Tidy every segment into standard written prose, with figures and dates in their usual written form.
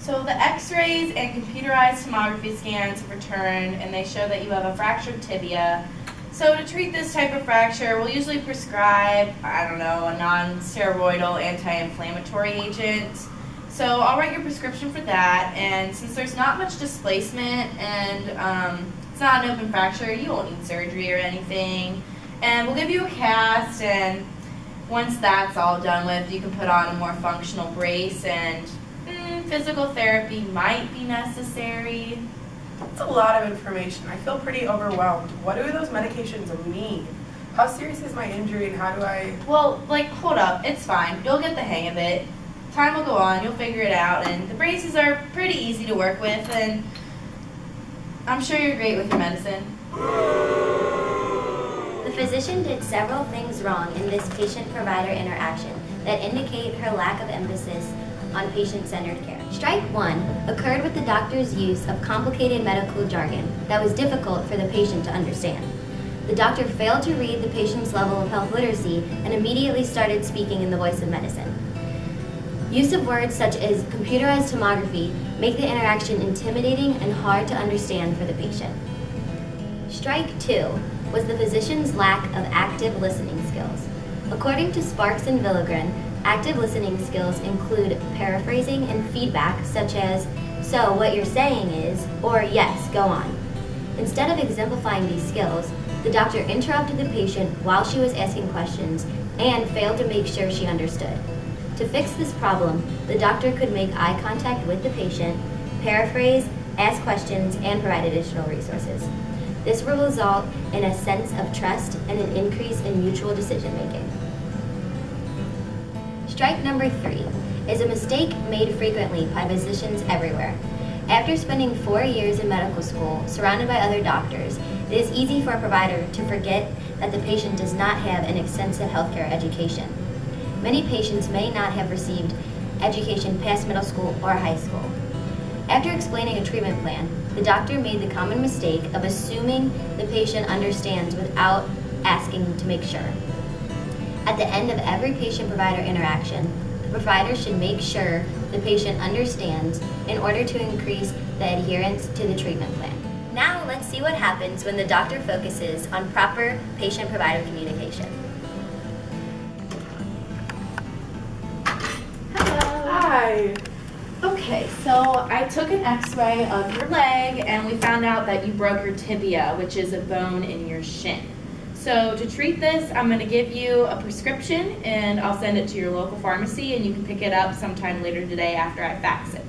So the x-rays and computerized tomography scans have returned, and they show that you have a fractured tibia. So to treat this type of fracture, we'll usually prescribe, I don't know, a non-steroidal anti-inflammatory agent. So I'll write your prescription for that, and since there's not much displacement and it's not an open fracture, you won't need surgery or anything. And we'll give you a cast, and once that's all done with, you can put on a more functional brace, and physical therapy might be necessary. That's a lot of information. I feel pretty overwhelmed. What do those medications mean? How serious is my injury and how do I... Well, hold up. It's fine. You'll get the hang of it. Time will go on. You'll figure it out. And the braces are pretty easy to work with. And I'm sure you're great with your medicine. The physician did several things wrong in this patient-provider interaction that indicate her lack of emphasis on patient-centered care. Strike one occurred with the doctor's use of complicated medical jargon that was difficult for the patient to understand. The doctor failed to read the patient's level of health literacy and immediately started speaking in the voice of medicine. Use of words such as computerized tomography make the interaction intimidating and hard to understand for the patient. Strike two was the physician's lack of active listening skills. According to Sparks and Villigren, active listening skills include paraphrasing and feedback such as, "So what you're saying is," or "Yes, go on." Instead of exemplifying these skills, the doctor interrupted the patient while she was asking questions and failed to make sure she understood. To fix this problem, the doctor could make eye contact with the patient, paraphrase, ask questions, and provide additional resources. This will result in a sense of trust and an increase in mutual decision-making. Strike number three is a mistake made frequently by physicians everywhere. After spending 4 years in medical school, surrounded by other doctors, it is easy for a provider to forget that the patient does not have an extensive healthcare education. Many patients may not have received education past middle school or high school. After explaining a treatment plan, the doctor made the common mistake of assuming the patient understands without asking to make sure. At the end of every patient-provider interaction, the provider should make sure the patient understands in order to increase the adherence to the treatment plan. Now let's see what happens when the doctor focuses on proper patient-provider communication. Hello. Hi. Okay, so I took an x-ray of your leg, and we found out that you broke your tibia, which is a bone in your shin. So to treat this, I'm going to give you a prescription, and I'll send it to your local pharmacy, and you can pick it up sometime later today after I fax it.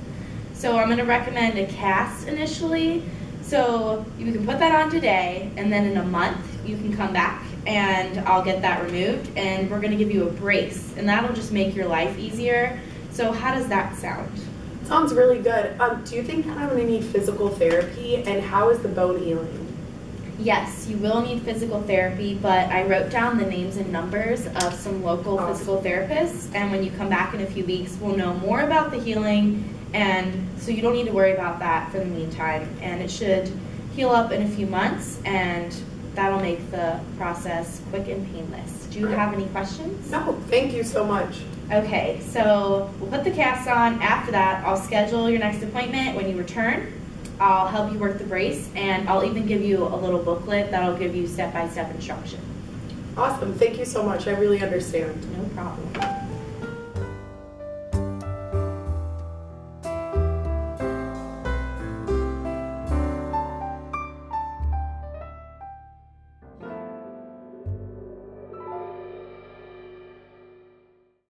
So I'm going to recommend a cast initially. So you can put that on today, and then in a month you can come back and I'll get that removed, and we're going to give you a brace, and that'll just make your life easier. So how does that sound? Sounds really good. Do you think that I'm going to need physical therapy, and how is the bone healing? Yes, you will need physical therapy, but I wrote down the names and numbers of some local physical therapists, and when you come back in a few weeks, we'll know more about the healing, and so you don't need to worry about that for the meantime. And it should heal up in a few months, and that'll make the process quick and painless. Do you have any questions? No, thank you so much. Okay, so we'll put the cast on. After that, I'll schedule your next appointment when you return. I'll help you work the brace, and I'll even give you a little booklet that'll give you step-by-step instruction. Awesome, thank you so much. I really understand. No problem.